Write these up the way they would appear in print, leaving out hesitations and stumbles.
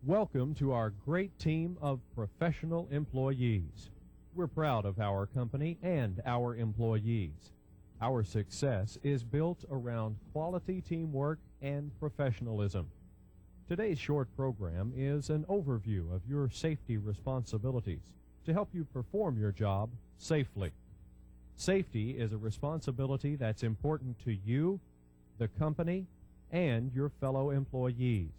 Welcome to our great team of professional employees. We're proud of our company and our employees. Our success is built around quality teamwork and professionalism. Today's short program is an overview of your safety responsibilities to help you perform your job safely. Safety is a responsibility that's important to you, the company, and your fellow employees.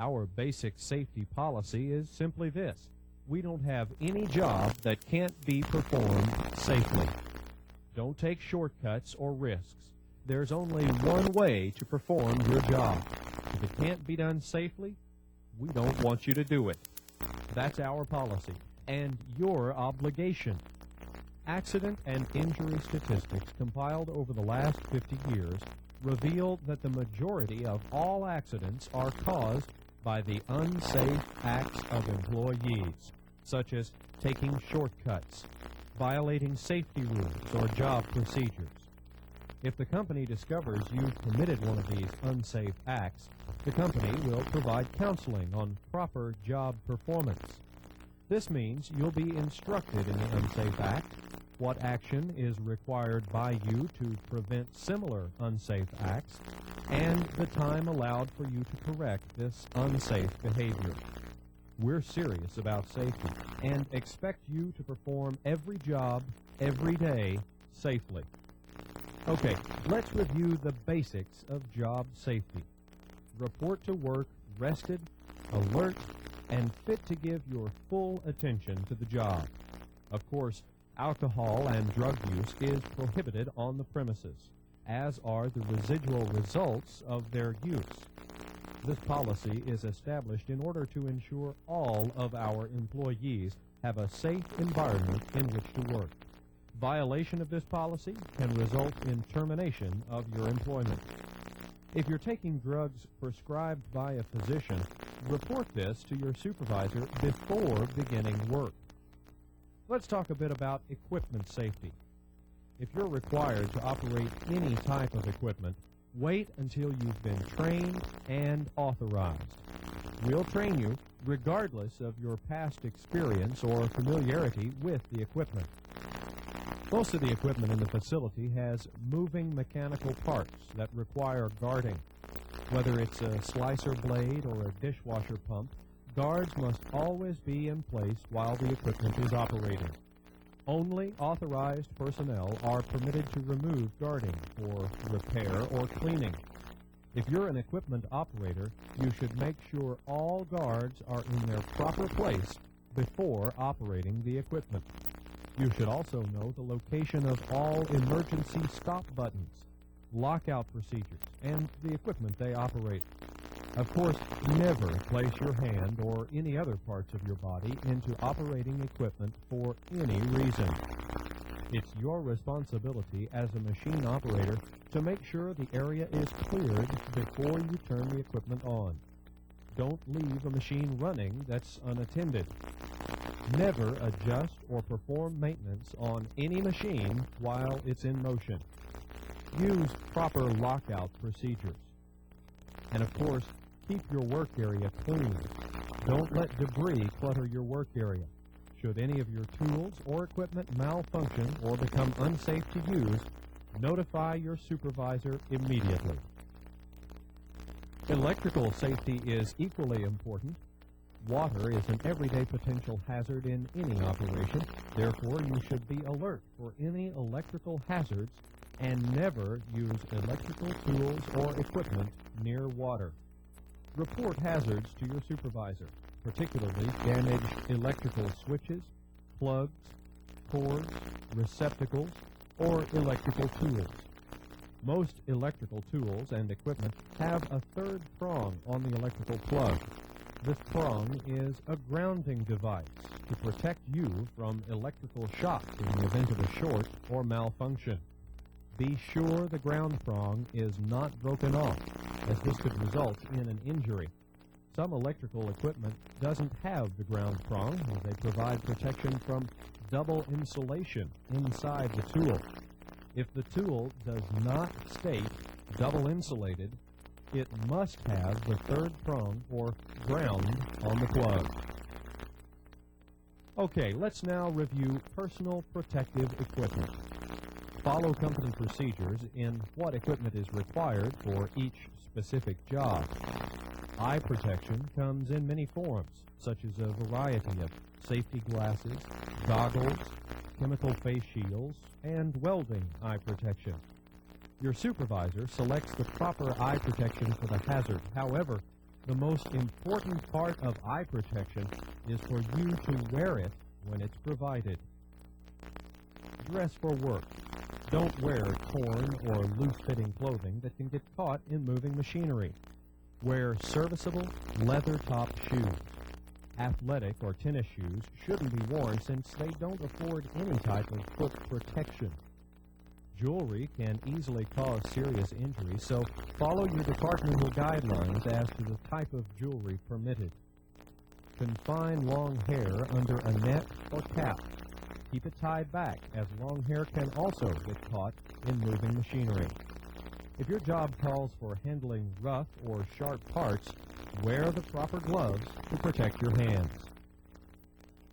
Our basic safety policy is simply this: we don't have any job that can't be performed safely. Don't take shortcuts or risks. There's only one way to perform your job. If it can't be done safely, we don't want you to do it. That's our policy and your obligation. Accident and injury statistics compiled over the last 50 years reveal that the majority of all accidents are caused by the unsafe acts of employees, such as taking shortcuts, violating safety rules or job procedures. If the company discovers you've committed one of these unsafe acts, the company will provide counseling on proper job performance. This means you'll be instructed in the unsafe act, what action is required by you to prevent similar unsafe acts, and the time allowed for you to correct this unsafe behavior. We're serious about safety and expect you to perform every job, every day, safely. Okay, let's review the basics of job safety. Report to work rested, alert, and fit to give your full attention to the job. Of course, alcohol and drug use is prohibited on the premises, as are the residual results of their use. This policy is established in order to ensure all of our employees have a safe environment in which to work. Violation of this policy can result in termination of your employment. If you're taking drugs prescribed by a physician, report this to your supervisor before beginning work. Let's talk a bit about equipment safety. If you're required to operate any type of equipment, wait until you've been trained and authorized. We'll train you regardless of your past experience or familiarity with the equipment. Most of the equipment in the facility has moving mechanical parts that require guarding. Whether it's a slicer blade or a dishwasher pump, guards must always be in place while the equipment is operating. Only authorized personnel are permitted to remove guarding for repair or cleaning. If you're an equipment operator, you should make sure all guards are in their proper place before operating the equipment. You should also know the location of all emergency stop buttons, lockout procedures, and the equipment they operate. Of course, never place your hand or any other parts of your body into operating equipment for any reason. It's your responsibility as a machine operator to make sure the area is cleared before you turn the equipment on. Don't leave a machine running that's unattended. Never adjust or perform maintenance on any machine while it's in motion. Use proper lockout procedures. And of course, keep your work area clean. Don't let debris clutter your work area. Should any of your tools or equipment malfunction or become unsafe to use, notify your supervisor immediately. Electrical safety is equally important. Water is an everyday potential hazard in any operation. Therefore, you should be alert for any electrical hazards and never use electrical tools or equipment near water. Report hazards to your supervisor, particularly damaged electrical switches, plugs, cords, receptacles, or electrical tools. Most electrical tools and equipment have a third prong on the electrical plug. This prong is a grounding device to protect you from electrical shock in the event of a short or malfunction. Be sure the ground prong is not broken off, as this could result in an injury. Some electrical equipment doesn't have the ground prong, as they provide protection from double insulation inside the tool. If the tool does not state double insulated, it must have the third prong, or ground, on the plug. Okay, let's now review personal protective equipment. Follow company procedures in what equipment is required for each specific job. Eye protection comes in many forms, such as a variety of safety glasses, goggles, chemical face shields, and welding eye protection. Your supervisor selects the proper eye protection for the hazard. However, the most important part of eye protection is for you to wear it when it's provided. Dress for work. Don't wear torn or loose-fitting clothing that can get caught in moving machinery. Wear serviceable, leather-topped shoes. Athletic or tennis shoes shouldn't be worn since they don't afford any type of foot protection. Jewelry can easily cause serious injury, so follow your departmental guidelines as to the type of jewelry permitted. Confine long hair under a net or cap. Keep it tied back, as long hair can also get caught in moving machinery. If your job calls for handling rough or sharp parts, wear the proper gloves to protect your hands.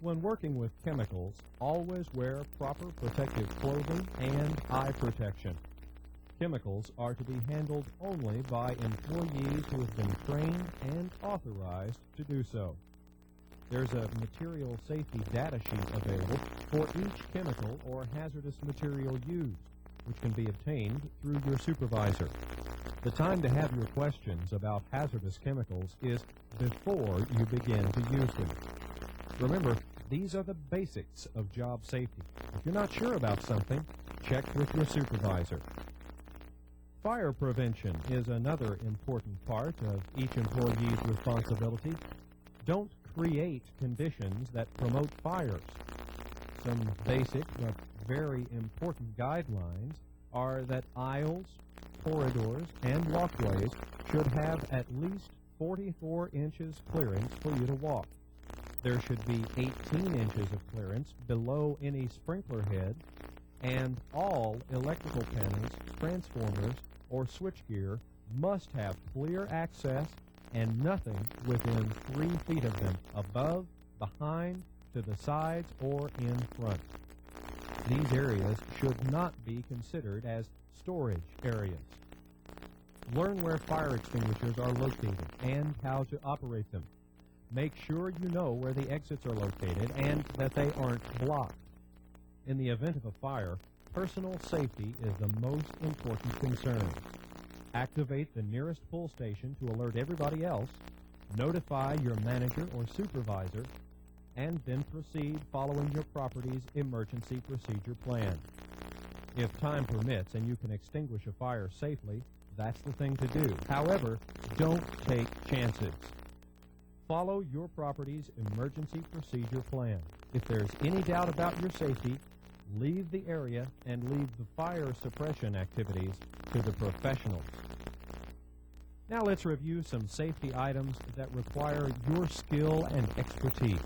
When working with chemicals, always wear proper protective clothing and eye protection. Chemicals are to be handled only by employees who have been trained and authorized to do so. There's a material safety data sheet available for each chemical or hazardous material used, which can be obtained through your supervisor. The time to have your questions about hazardous chemicals is before you begin to use them. Remember, these are the basics of job safety. If you're not sure about something, check with your supervisor. Fire prevention is another important part of each employee's responsibility. Don't create conditions that promote fires. Some basic but very important guidelines are that aisles, corridors, and walkways should have at least 44 inches clearance for you to walk. There should be 18 inches of clearance below any sprinkler head, and all electrical panels, transformers, or switchgear must have clear access and nothing within 3 feet of them, above, behind, to the sides, or in front. These areas should not be considered as storage areas. Learn where fire extinguishers are located and how to operate them. Make sure you know where the exits are located and that they aren't blocked. In the event of a fire, personal safety is the most important concern. Activate the nearest pull station to alert everybody else, notify your manager or supervisor, and then proceed following your property's emergency procedure plan. If time permits and you can extinguish a fire safely, that's the thing to do. However, don't take chances. Follow your property's emergency procedure plan. If there's any doubt about your safety, leave the area and leave the fire suppression activities to the professionals. Now let's review some safety items that require your skill and expertise.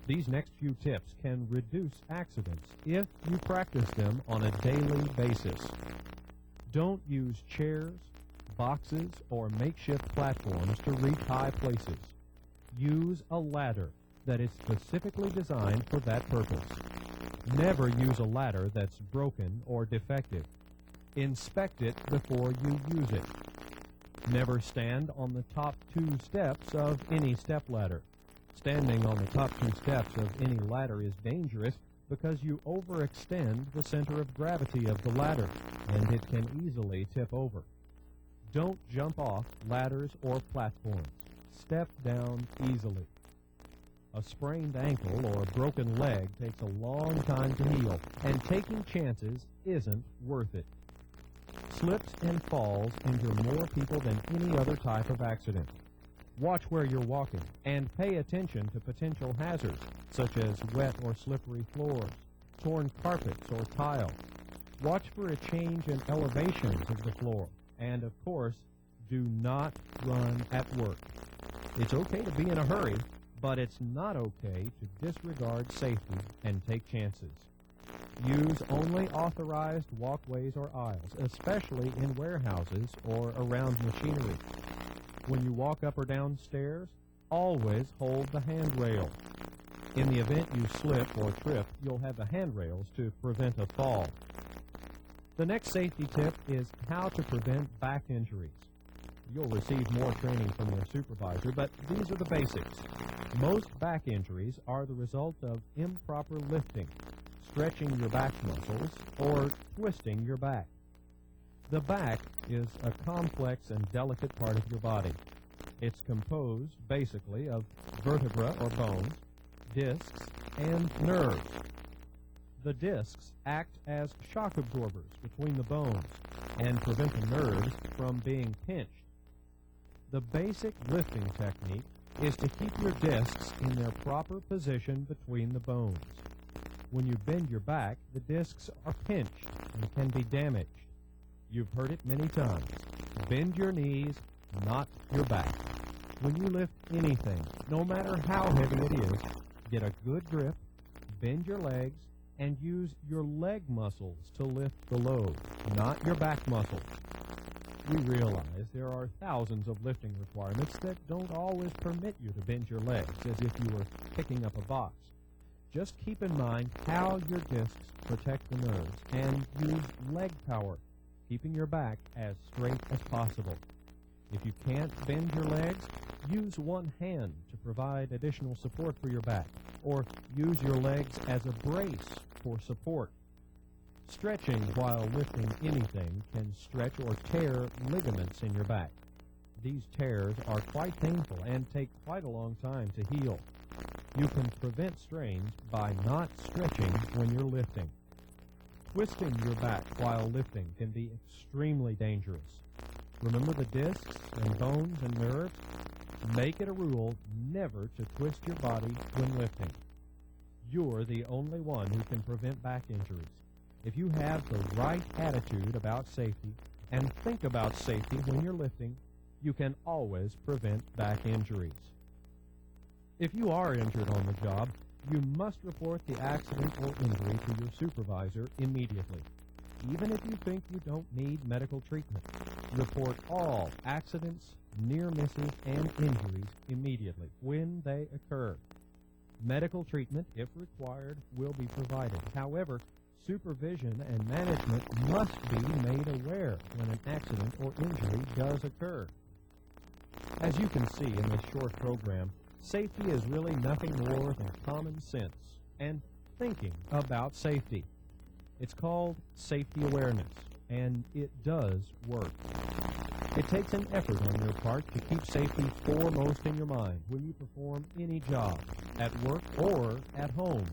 These next few tips can reduce accidents if you practice them on a daily basis. Don't use chairs, boxes, or makeshift platforms to reach high places. Use a ladder that is specifically designed for that purpose. Never use a ladder that's broken or defective. Inspect it before you use it. Never stand on the top 2 steps of any stepladder. Standing on the top 2 steps of any ladder is dangerous because you overextend the center of gravity of the ladder, and it can easily tip over. Don't jump off ladders or platforms. Step down easily. A sprained ankle or a broken leg takes a long time to heal, and taking chances isn't worth it. Slips and falls injure more people than any other type of accident. Watch where you're walking, and pay attention to potential hazards, such as wet or slippery floors, torn carpets or tile. Watch for a change in elevations of the floor, and of course, do not run at work. It's okay to be in a hurry, but it's not okay to disregard safety and take chances. Use only authorized walkways or aisles, especially in warehouses or around machinery. When you walk up or down stairs, always hold the handrail. In the event you slip or trip, you'll have the handrails to prevent a fall. The next safety tip is how to prevent back injuries. You'll receive more training from your supervisor, but these are the basics. Most back injuries are the result of improper lifting, stretching your back muscles, or twisting your back. The back is a complex and delicate part of your body. It's composed, basically, of vertebra or bones, discs, and nerves. The discs act as shock absorbers between the bones and prevent the nerves from being pinched. The basic lifting technique is to keep your discs in their proper position between the bones. When you bend your back, the discs are pinched and can be damaged. You've heard it many times. Bend your knees, not your back. When you lift anything, no matter how heavy it is, get a good grip, bend your legs, and use your leg muscles to lift the load, not your back muscles. We realize there are thousands of lifting requirements that don't always permit you to bend your legs as if you were picking up a box. Just keep in mind how your discs protect the nerves and use leg power, keeping your back as straight as possible. If you can't bend your legs, use one hand to provide additional support for your back, or use your legs as a brace for support. Stretching while lifting anything can stretch or tear ligaments in your back. These tears are quite painful and take quite a long time to heal. You can prevent strains by not stretching when you're lifting. Twisting your back while lifting can be extremely dangerous. Remember the discs and bones and nerves? Make it a rule never to twist your body when lifting. You're the only one who can prevent back injuries. If you have the right attitude about safety and think about safety when you're lifting, you can always prevent back injuries. If you are injured on the job, you must report the accident or injury to your supervisor immediately. Even if you think you don't need medical treatment, report all accidents, near misses, and injuries immediately when they occur. Medical treatment, if required, will be provided. However, supervision and management must be made aware when an accident or injury does occur. As you can see in this short program, safety is really nothing more than common sense and thinking about safety. It's called safety awareness, and it does work. It takes an effort on your part to keep safety foremost in your mind when you perform any job, at work or at home.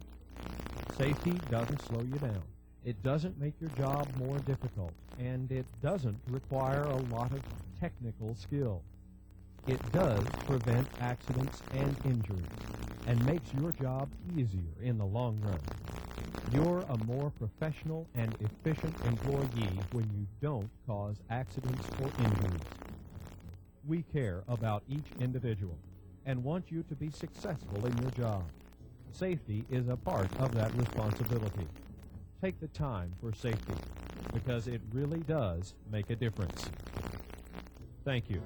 Safety doesn't slow you down. It doesn't make your job more difficult, and it doesn't require a lot of technical skill. It does prevent accidents and injuries, and makes your job easier in the long run. You're a more professional and efficient employee when you don't cause accidents or injuries. We care about each individual and want you to be successful in your job. Safety is a part of that responsibility. Take the time for safety, because it really does make a difference. Thank you.